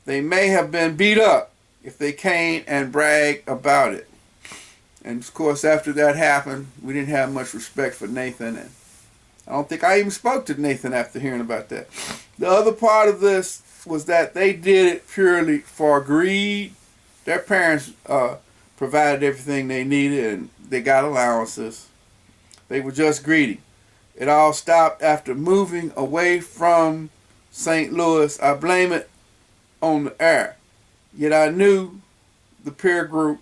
they may have been beat up if they came and bragged about it. And of course, after that happened, we didn't have much respect for Nathan, and I don't think I even spoke to Nathan after hearing about that. The other part of this was that they did it purely for greed. Their parents provided everything they needed, and they got allowances. They were just greedy. It all stopped after moving away from St. Louis. I blame it on the air. Yet I knew the peer group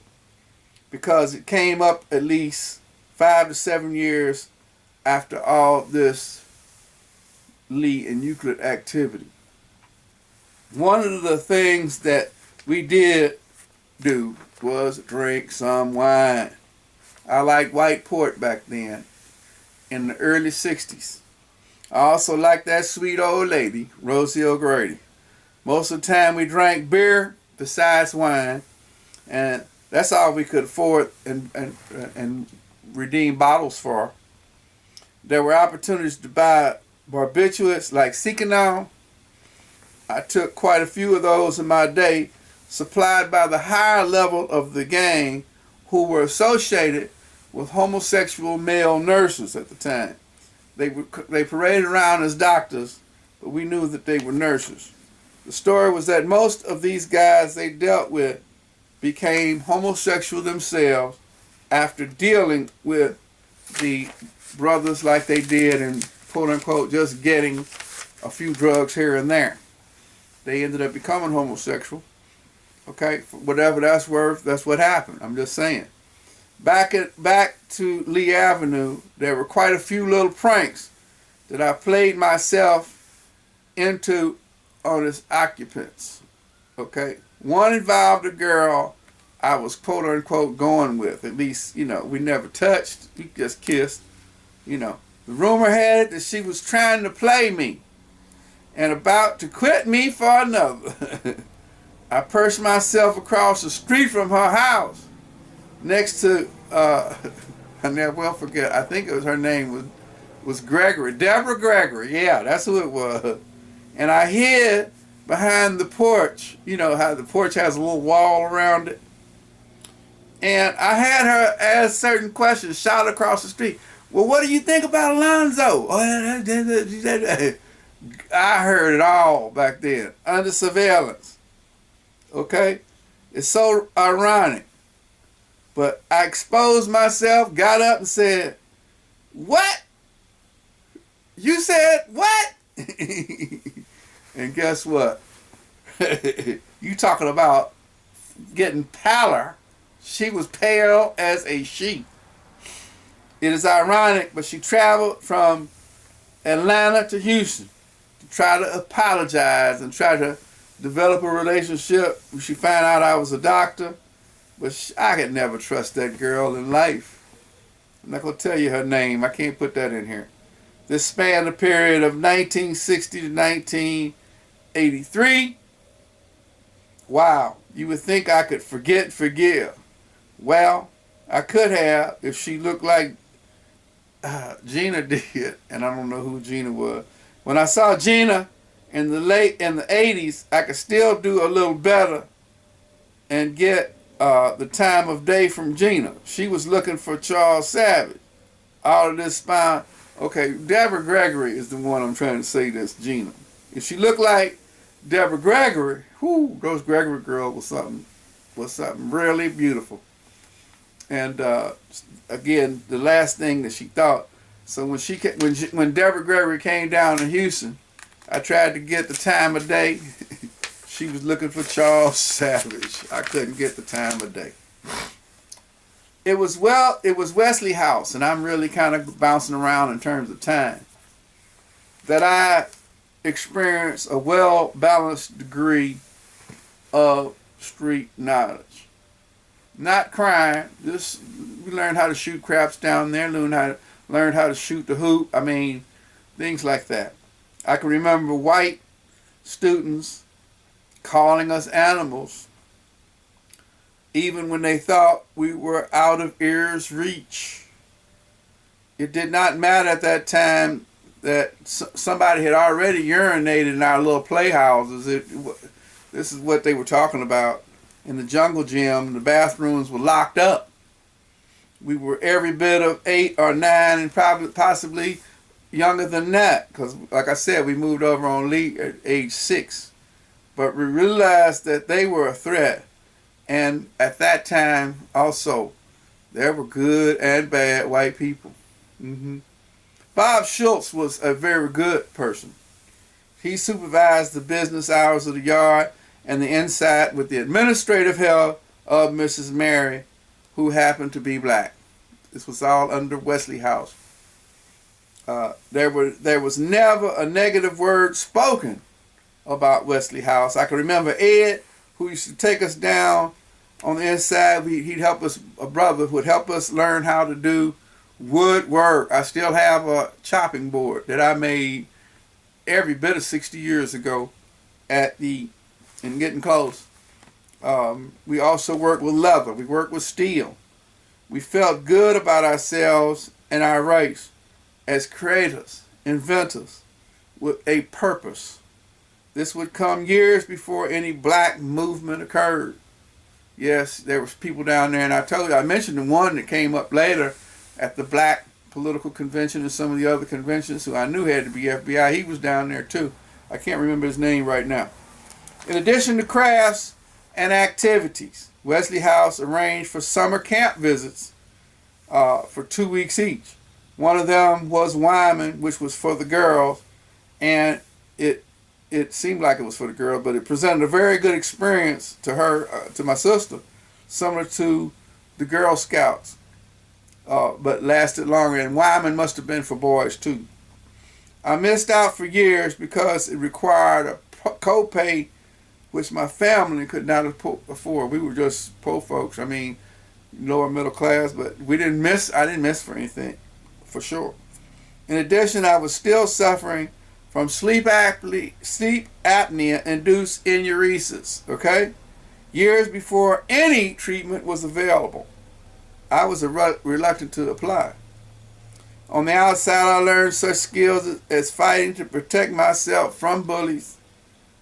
because it came up at least 5 to 7 years after all this Lee and Euclid activity. One of the things that we did do was drink some wine. I liked white port back then in the early 60s. I also liked that sweet old lady, Rosie O'Grady. Most of the time we drank beer besides wine, and that's all we could afford and redeem bottles for. There were opportunities to buy barbiturates like Seconal. I took quite a few of those in my day, supplied by the higher level of the gang who were associated with homosexual male nurses at the time. They paraded around as doctors, but we knew that they were nurses. The story was that most of these guys they dealt with became homosexual themselves after dealing with the brothers like they did and quote unquote just getting a few drugs here and there. They ended up becoming homosexual. Okay, for whatever that's worth, that's what happened. I'm just saying. Back to Lee Avenue, there were quite a few little pranks that I played myself into on its occupants. Okay, one involved a girl I was quote unquote going with. At least, we never touched. We just kissed. The rumor had it that she was trying to play me and about to quit me for another. I perched myself across the street from her house next to, I never will forget, I think her name was Gregory, Deborah Gregory, yeah, that's who it was. And I hid behind the porch, how the porch has a little wall around it. And I had her ask certain questions, shout across the street. Well, what do you think about Alonzo? I heard it all back then, under surveillance. Okay? It's so ironic. But I exposed myself, got up and said, what? You said what? And guess what? You talking about getting paler. She was pale as a sheet. It is ironic, but she traveled from Atlanta to Houston to try to apologize and try to develop a relationship. She found out I was a doctor, but I could never trust that girl in life. I'm not going to tell you her name. I can't put that in here. This spanned the period of 1960 to 1983. Wow, you would think I could forget and forgive. Well, I could have if she looked like Gina did, and I don't know who Gina was. When I saw Gina in the 80s, I could still do a little better and get the time of day from Gina. She was looking for Charles Savage. All of this spine. Okay, Deborah Gregory is the one I'm trying to say that's Gina. If she looked like Deborah Gregory, whoo, those Gregory girls was something really beautiful. And again, the last thing that she thought. So when Deborah Gregory came down to Houston, I tried to get the time of day. She was looking for Charles Savage. I couldn't get the time of day. It was Wesley House, and I'm really kind of bouncing around in terms of time, that I experienced a well-balanced degree of street knowledge. Not crime, just we learned how to shoot craps down there, learned how to shoot the hoop, things like that. I can remember white students calling us animals even when they thought we were out of ear's reach. It did not matter at that time that somebody had already urinated in our little playhouses. This is what they were talking about. In the jungle gym, the bathrooms were locked up. We were every bit of 8 or 9 and probably possibly younger than that. Because, like I said, we moved over on Lee at age 6. But we realized that they were a threat. And at that time, also, there were good and bad white people. Bob Schultz was a very good person. He supervised the business hours of the yard and the inside with the administrative help of Mrs. Mary, who happened to be black. This was all under Wesley House. There was never a negative word spoken about Wesley House. I can remember Ed, who used to take us down on the inside. He'd help us, a brother would help us learn how to do woodwork. I still have a chopping board that I made every bit of 60 years ago and getting close. We also worked with leather. We worked with steel. We felt good about ourselves and our race as creators, inventors, with a purpose. This would come years before any black movement occurred. Yes, there was people down there, and I mentioned the one that came up later at the black political convention and some of the other conventions who I knew had to be FBI. He was down there too. I can't remember his name right now. In addition to crafts and activities, Wesley House arranged for summer camp visits for 2 weeks each. One of them was Wyman, which was for the girls, and it seemed like it was for the girls, but it presented a very good experience to her, to my sister, similar to the Girl Scouts, but lasted longer. And Wyman must have been for boys too. I missed out for years because it required a co-pay, which my family could not afford. We were just poor folks. I mean, lower middle class, but I didn't miss for anything, for sure. In addition, I was still suffering from sleep apnea-induced enuresis, okay? Years before any treatment was available. I was reluctant to apply. On the outside, I learned such skills as fighting to protect myself from bullies,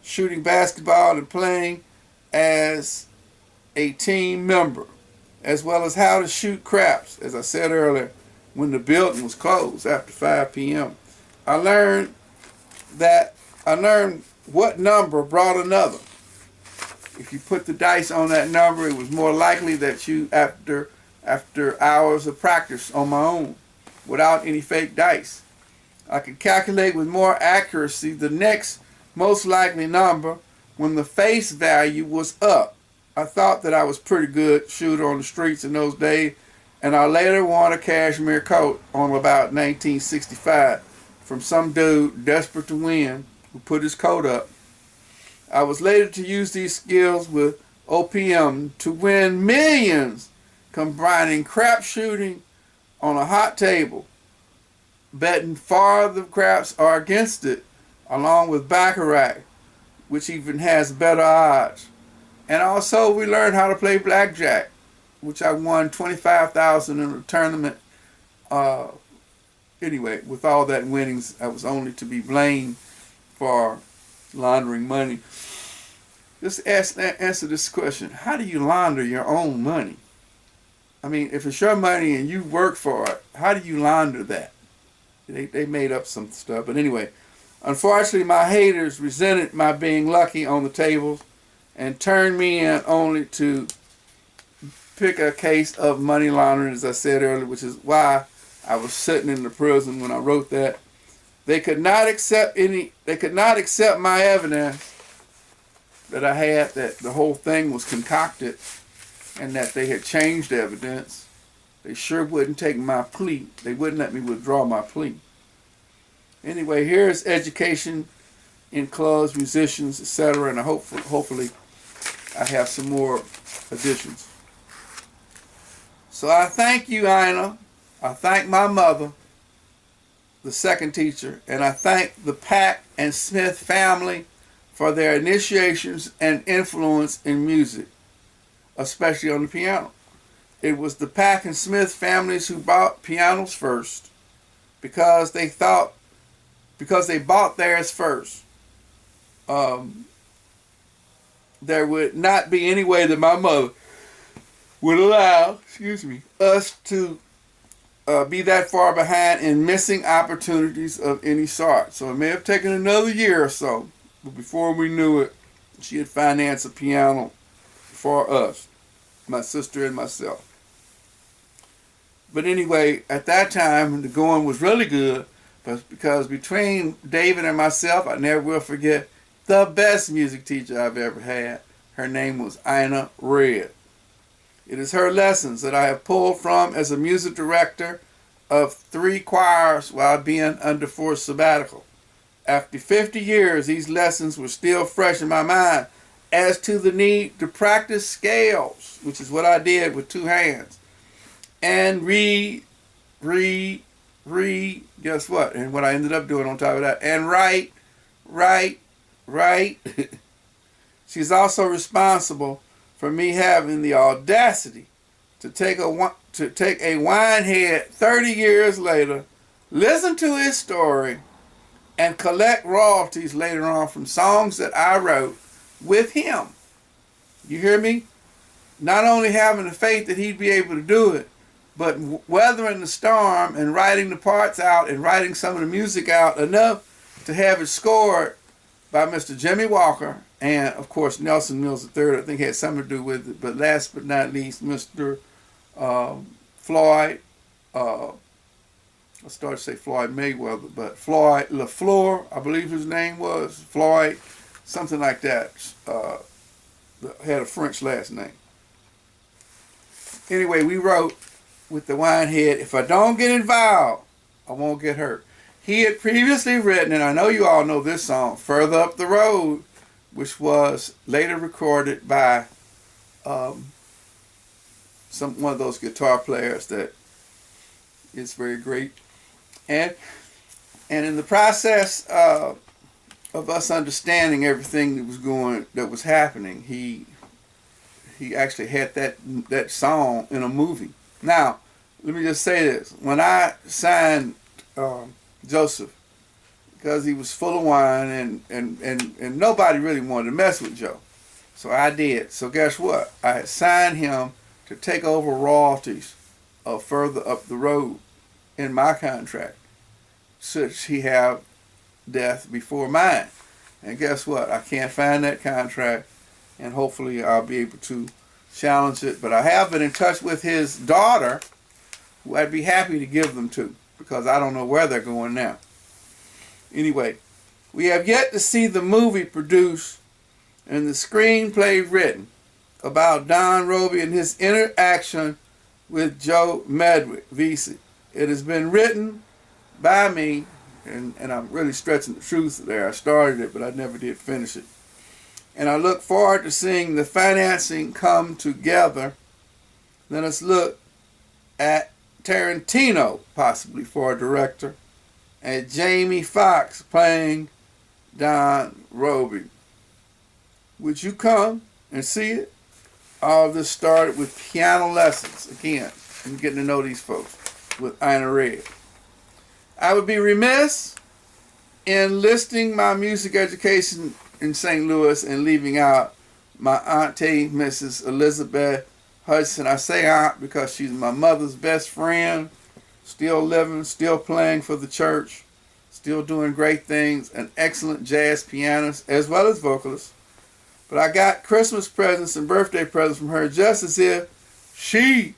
shooting basketball, and playing as a team member, as well as how to shoot craps, as I said earlier, when the building was closed after 5 p.m. I learned what number brought another. If you put the dice on that number, it was more likely that you, after hours of practice on my own, without any fake dice, I could calculate with more accuracy the next most likely number when the face value was up. I thought that I was pretty good shooter on the streets in those days, and I later won a cashmere coat on about 1965 from some dude desperate to win who put his coat up. I was later to use these skills with OPM to win millions, combining crap shooting on a hot table, betting far the craps are against it, along with Baccarat, which even has better odds. And also we learned how to play blackjack, which I won $25,000 in a tournament. Anyway, with all that winnings, I was only to be blamed for laundering money. Just answer this question. How do you launder your own money? I mean, if it's your money and you work for it, how do you launder that? They made up some stuff. But anyway, unfortunately, my haters resented my being lucky on the tables and turned me in only to pick a case of money laundering, as I said earlier, which is why I was sitting in the prison when I wrote that. They could not accept my evidence that I had that the whole thing was concocted and that they had changed evidence. They sure wouldn't take my plea. They wouldn't let me withdraw my plea. Anyway, here's education in clubs, musicians, etc. And hopefully I have some more additions. So I thank you, Ina. I thank my mother, the second teacher, and I thank the Pack and Smith family for their initiations and influence in music, especially on the piano. It was the Pack and Smith families who bought pianos first because they bought theirs first. there would not be any way that my mother would allow, us to be that far behind in missing opportunities of any sort. So it may have taken another year or so, but before we knew it, she had financed a piano for us, my sister and myself. But anyway, at that time, the going was really good, but because between David and myself, I never will forget the best music teacher I've ever had. Her name was Ina Red. It is her lessons that I have pulled from as a music director of 3 choirs while being under forced sabbatical. After 50 years, these lessons were still fresh in my mind as to the need to practice scales, which is what I did with 2 hands, and read, guess what? And what I ended up doing on top of that, and write. She's also responsible for me having the audacity to take a winehead 30 years later, listen to his story, and collect royalties later on from songs that I wrote with him. You hear me? Not only having the faith that he'd be able to do it, but weathering the storm and writing the parts out and writing some of the music out enough to have it scored by Mr. Jimmy Walker and, of course, Nelson Mills III. I think had something to do with it. But last but not least, Mr. Floyd, I started to say Floyd Mayweather, but Floyd LaFleur, I believe his name was, Floyd, something like that, had a French last name. Anyway, we wrote with the Winehead, if I don't get involved, I won't get hurt. He had previously written, and I know you all know this song, Further Up the Road, which was later recorded by one of those guitar players that is very great. And in the process of us understanding everything that was happening, he actually had that song in a movie. Now, let me just say this. When I signed Joseph, because he was full of wine and nobody really wanted to mess with Joe. So I did. So guess what? I had signed him to take over royalties of Further Up the Road in my contract, should he have death before mine. And guess what? I can't find that contract, and hopefully I'll be able to challenge it. But I have been in touch with his daughter, who I'd be happy to give them to, because I don't know where they're going now. Anyway, we have yet to see the movie produced and the screenplay written about Don Robey and his interaction with Joe Medwick, VC. It has been written by me, and I'm really stretching the truth there. I started it, but I never did finish it. And I look forward to seeing the financing come together. Let us look at Tarantino, possibly for a director, and Jamie Foxx playing Don Robey. Would you come and see it? All this started with piano lessons, again, and getting to know these folks with Ina Red. I would be remiss in listing my music education in St. Louis and leaving out my auntie, Mrs. Elizabeth Hudson. I say aunt because she's my mother's best friend, still living, still playing for the church, still doing great things, an excellent jazz pianist as well as vocalist. But I got Christmas presents and birthday presents from her just as if she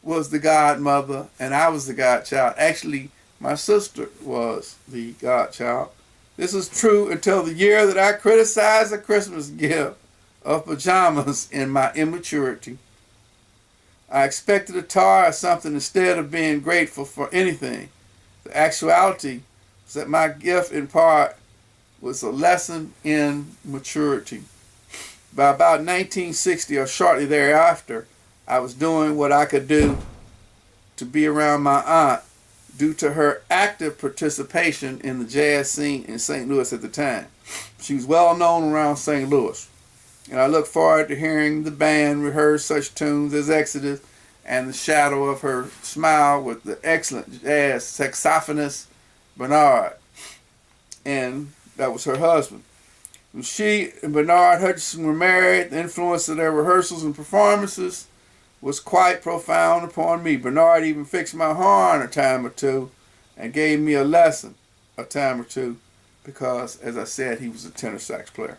was the godmother and I was the godchild. Actually, my sister was the godchild. This was true until the year that I criticized a Christmas gift of pajamas in my immaturity. I expected a tar or something instead of being grateful for anything. The actuality was that my gift in part was a lesson in maturity. By about 1960 or shortly thereafter, I was doing what I could do to be around my aunt due to her active participation in the jazz scene in St. Louis at the time. She was well known around St. Louis. And I look forward to hearing the band rehearse such tunes as Exodus and The Shadow of Her Smile with the excellent jazz saxophonist Bernard. And that was her husband. When she and Bernard Hutchinson were married, the influence of their rehearsals and performances was quite profound upon me. Bernard even fixed my horn a time or two and gave me a lesson a time or two because, as I said, he was a tenor sax player.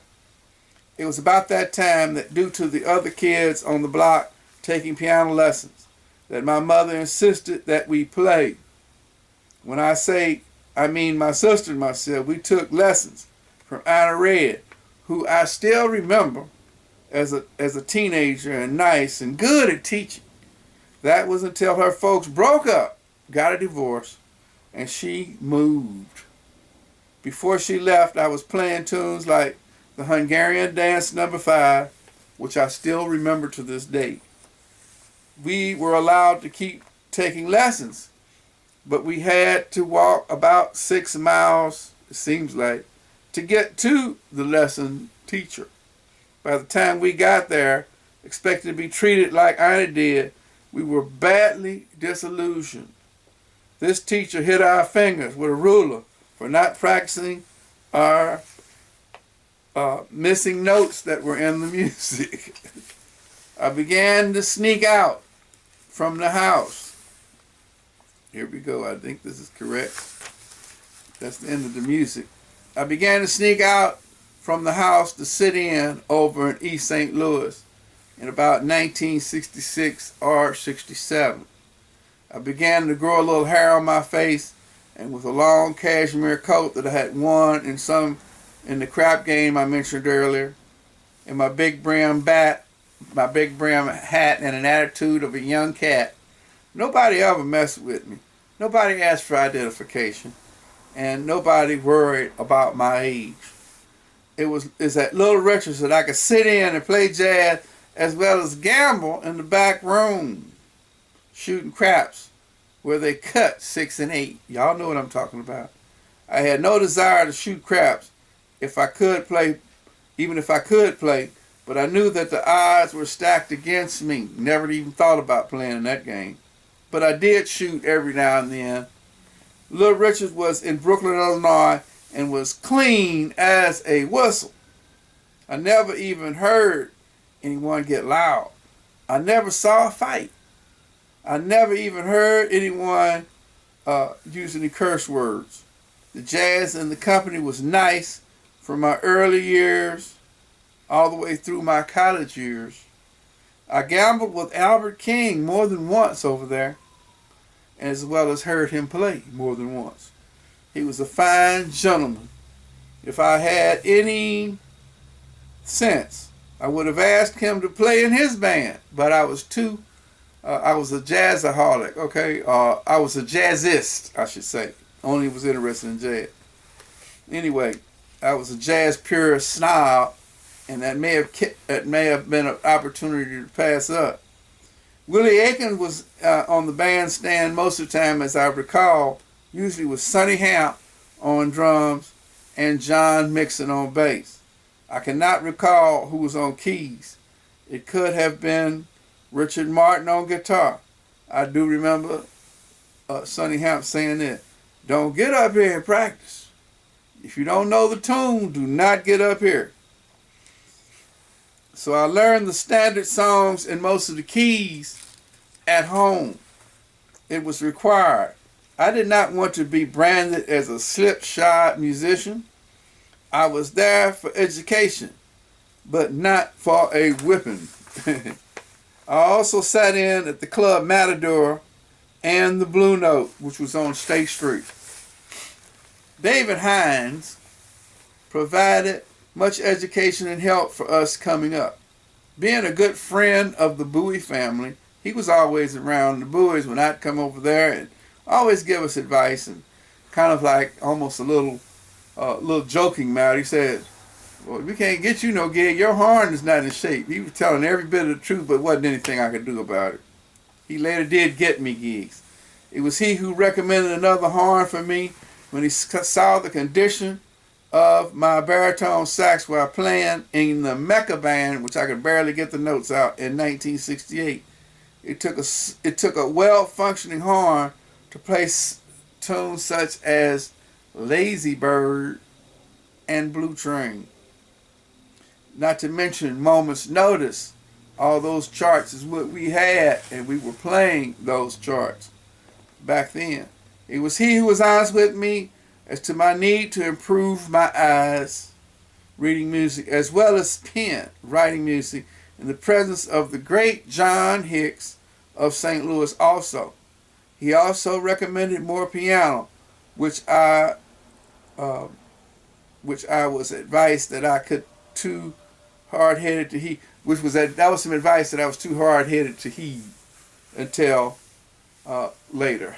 It was about that time that, due to the other kids on the block taking piano lessons, that my mother insisted that we play. When I say, I mean my sister and myself. We took lessons from Anna Red, who I still remember as a teenager and nice and good at teaching. That was until her folks broke up, got a divorce, and she moved. Before she left, I was playing tunes like the Hungarian Dance No. 5, which I still remember to this day. We were allowed to keep taking lessons, but we had to walk about 6 miles, it seems like, to get to the lesson teacher. By the time we got there, expecting to be treated like Anna did, we were badly disillusioned. This teacher hit our fingers with a ruler for not practicing our missing notes that were in the music. I began to sneak out from the house. Here we go. I think this is correct. That's the end of the music. I began to sneak out from the house to sit in over in East St. Louis in about 1966 or 67. I began to grow a little hair on my face, and with a long cashmere coat that I had won in the crap game I mentioned earlier, and my big brim hat, and an attitude of a young cat. Nobody ever messed with me. Nobody asked for identification, and nobody worried about my age. It's at Little Richard's that I could sit in and play jazz as well as gamble in the back room, shooting craps where they cut 6 and 8. Y'all know what I'm talking about. I had no desire to shoot craps even if I could play, but I knew that the odds were stacked against me. Never even thought about playing in that game. But I did shoot every now and then. Little Richard was in Brooklyn, Illinois, and was clean as a whistle. I never even heard anyone get loud. I never saw a fight. I never even heard anyone use any curse words. The jazz in the company was nice from my early years all the way through my college years. I gambled with Albert King more than once over there, as well as heard him play more than once. He was a fine gentleman. If I had any sense, I would have asked him to play in his band, but I was a jazzaholic, okay? I was a jazzist, I should say. Only was interested in jazz. Anyway, I was a jazz purist snob, and that may have been an opportunity to pass up. Willie Aiken was on the bandstand most of the time, as I recall, usually with Sonny Hamp on drums and John Mixon on bass. I cannot recall who was on keys. It could have been Richard Martin on guitar. I do remember Sonny Hamp saying this: "Don't get up here and practice. If you don't know the tune, do not get up here." So I learned the standard songs in most of the keys at home. It was required. I did not want to be branded as a slipshod musician. I was there for education, but not for a whipping. I also sat in at the Club Matador and the Blue Note, which was on State Street. David Hines provided much education and help for us coming up. Being a good friend of the Bowie family, he was always around the Bowies when I'd come over there and always give us advice, and kind of like almost a little joking matter. He said, "Well, we can't get you no gig. Your horn is not in shape." He was telling every bit of the truth, but wasn't anything I could do about it. He later did get me gigs. It was he who recommended another horn for me when he saw the condition of my baritone sax while playing in the Mecca band, which I could barely get the notes out, in 1968. It took a well-functioning horn to play tunes such as Lazy Bird and Blue Train. not to mention Moment's Notice. All those charts is what we had, and we were playing those charts back then. It was he who was honest with me as to my need to improve my eyes reading music, as well as pen writing music, in the presence of the great John Hicks of St. Louis also. He also recommended more piano, which I was advised that I could too hard-headed to heed, that was some advice that I was too hard-headed to heed until later.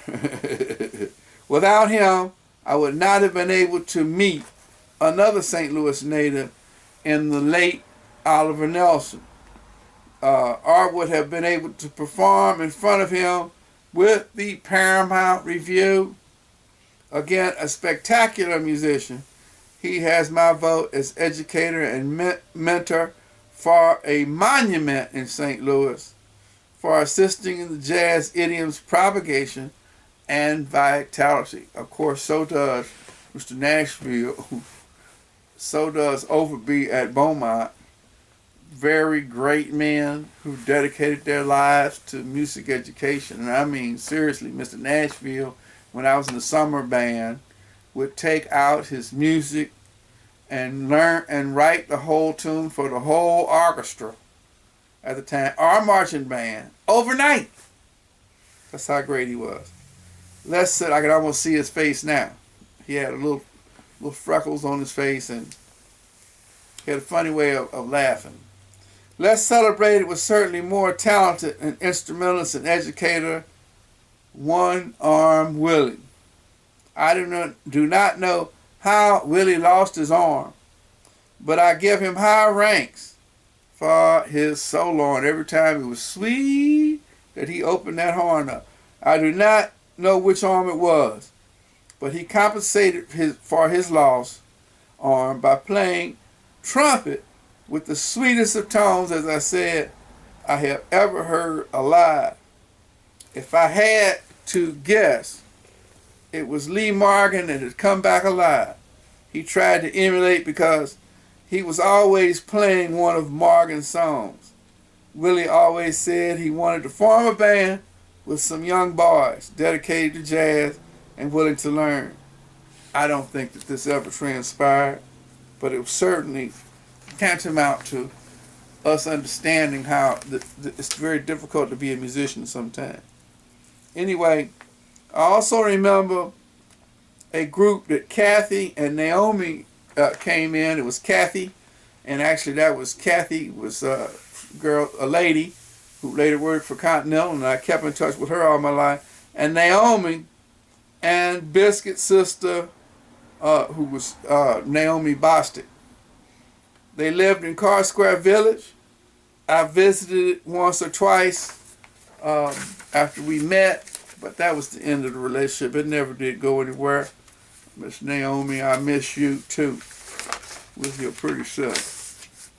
Without him, I would not have been able to meet another St. Louis native in the late Oliver Nelson. Art would have been able to perform in front of him with the Paramount Review. Again, a spectacular musician. He has my vote as educator and mentor for a monument in St. Louis for assisting in the jazz idiom's propagation and vitality. Of course, so does Mr. Nashville. So does Overby at Beaumont. Very great men who dedicated their lives to music education. And I mean, seriously, Mr. Nashville, when I was in the summer band, would take out his music and learn and write the whole tune for the whole orchestra at the time, our marching band, overnight. That's how great he was. Les said I could almost see his face now. He had a little freckles on his face, and he had a funny way of laughing. Les celebrated was certainly more talented an instrumentalist and educator, One Arm Willie. I do not know how Willie lost his arm, but I give him high ranks for his solo, and every time it was sweet that he opened that horn up. I do not know which arm it was, but he compensated for his lost arm by playing trumpet with the sweetest of tones, as I said, I have ever heard alive. If I had to guess, it was Lee Morgan that had come back alive. He tried to emulate because he was always playing one of Morgan's songs. Willie always said he wanted to form a band with some young boys dedicated to jazz and willing to learn. I don't think that this ever transpired, but it was certainly tantamount to us understanding how it's very difficult to be a musician sometimes. Anyway, I also remember a group that Kathy and Naomi came in. It was Kathy, and actually that was Kathy was a lady who later worked for Continental, and I kept in touch with her all my life. And Naomi and Biscuit's sister, who was Naomi Bostic. They lived in Carr Square Village. I visited it once or twice after we met, but that was the end of the relationship. It never did go anywhere. Miss Naomi, I miss you too, with your pretty self.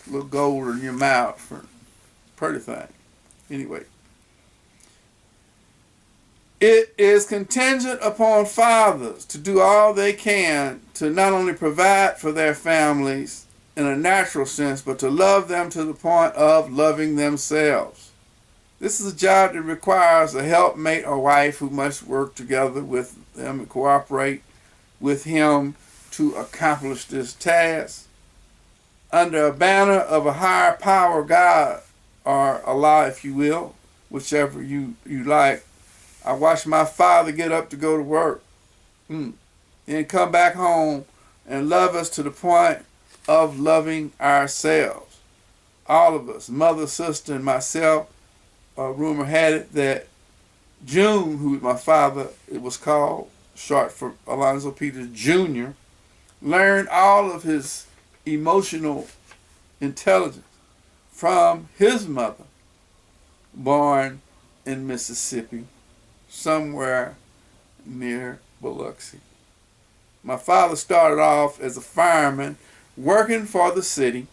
A little gold in your mouth for pretty thing. Anyway. It is contingent upon fathers to do all they can to not only provide for their families in a natural sense, but to love them to the point of loving themselves. This is a job that requires a helpmate or wife who must work together with them and cooperate with him to accomplish this task. Under a banner of a higher power, God, or Allah, if you will, whichever you like, I watched my father get up to go to work, and come back home and love us to the point of loving ourselves. All of us, mother, sister, and myself. Rumor had it that June, who was my father, it was called, short for Alonzo Peters Jr., learned all of his emotional intelligence from his mother, born in Mississippi, somewhere near Biloxi. My father started off as a fireman working for the city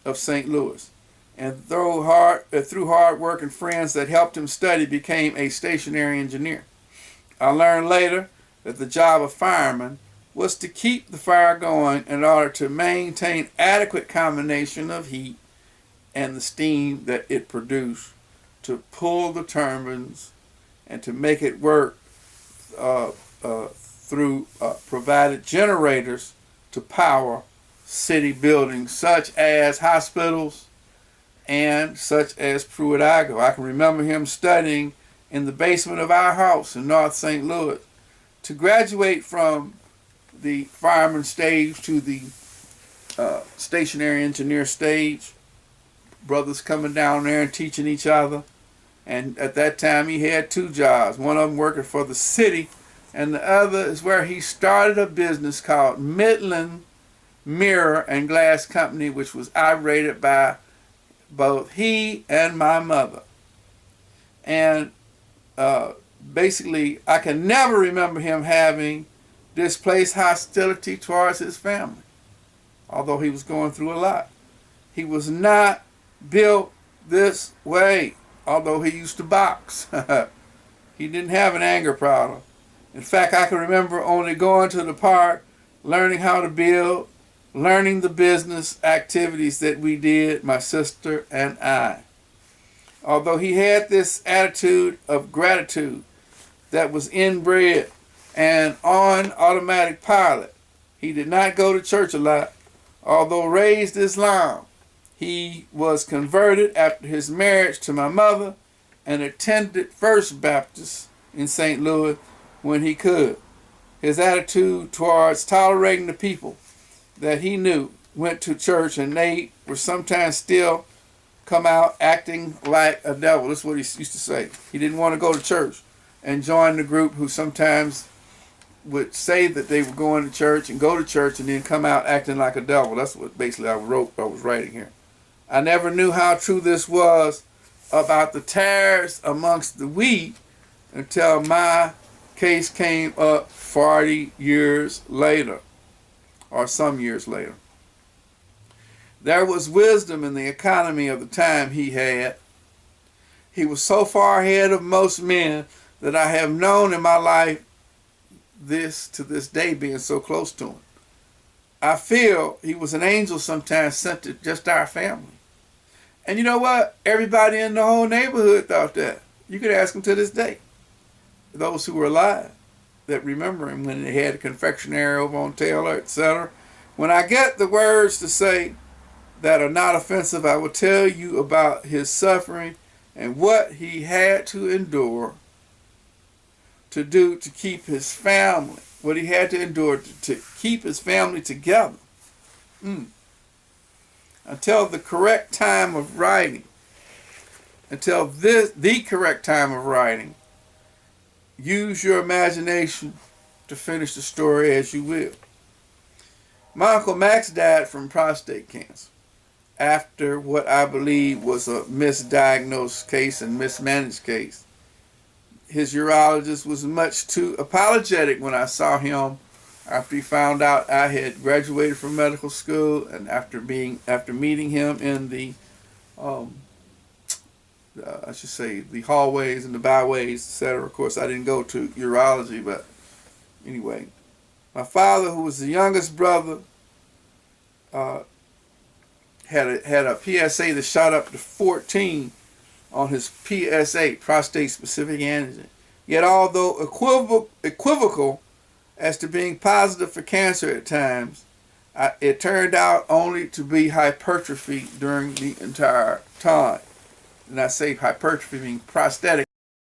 of St. Louis, and through hard work and friends that helped him study, became a stationary engineer. I learned later that the job of fireman was to keep the fire going in order to maintain adequate combination of heat and the steam that it produced to pull the turbines and to make it work through provided generators to power city buildings such as hospitals and such as Pruitt-Igoe. I can remember him studying in the basement of our house in North St. Louis. To graduate from the fireman stage to the stationary engineer stage, brothers coming down there and teaching each other. And at that time he had two jobs, one of them working for the city, and the other is where he started a business called Midland Mirror and Glass Company, which was operated by both he and my mother. And basically, I can never remember him having displaced hostility towards his family, although he was going through a lot. He was not built this way, although he used to box. He didn't have an anger problem. In fact, I can remember only going to the park, learning how to build, learning the business activities that we did, my sister and I. Although he had this attitude of gratitude that was inbred and on automatic pilot, he did not go to church a lot. Although raised Islam, he was converted after his marriage to my mother and attended First Baptist in St. Louis when he could. His attitude towards tolerating the people that he knew went to church, and they were sometimes still come out acting like a devil. That's what he used to say. He didn't want to go to church and join the group who sometimes would say that they were going to church and go to church and then come out acting like a devil. That's what basically I was writing here. I never knew how true this was about the tares amongst the wheat until my case came up 40 years later, or some years later. There was wisdom in the economy of the time he had. He was so far ahead of most men that I have known in my life, this to this day, being so close to him. I feel he was an angel sometimes sent to just our family. And you know what? Everybody in the whole neighborhood thought that. You could ask them to this day. Those who were alive that remember him when they had a confectionery over on Taylor, etc. When I get the words to say that are not offensive, I will tell you about his suffering and what he had to endure to do to keep his family, what he had to endure to keep his family together. Until the correct time of writing, the correct time of writing, use your imagination to finish the story as you will. My Uncle Max died from prostate cancer after what I believe was a misdiagnosed case and mismanaged case. His urologist was much too apologetic when I saw him after he found out I had graduated from medical school, and after meeting him in the the hallways and the byways, etc. Of course, I didn't go to urology, but anyway, my father, who was the youngest brother, had a PSA that shot up to 14 on his PSA, prostate specific antigen. Yet, although equivocal as to being positive for cancer at times, it turned out only to be hypertrophy during the entire time. And I say hypertrophy meaning prostatic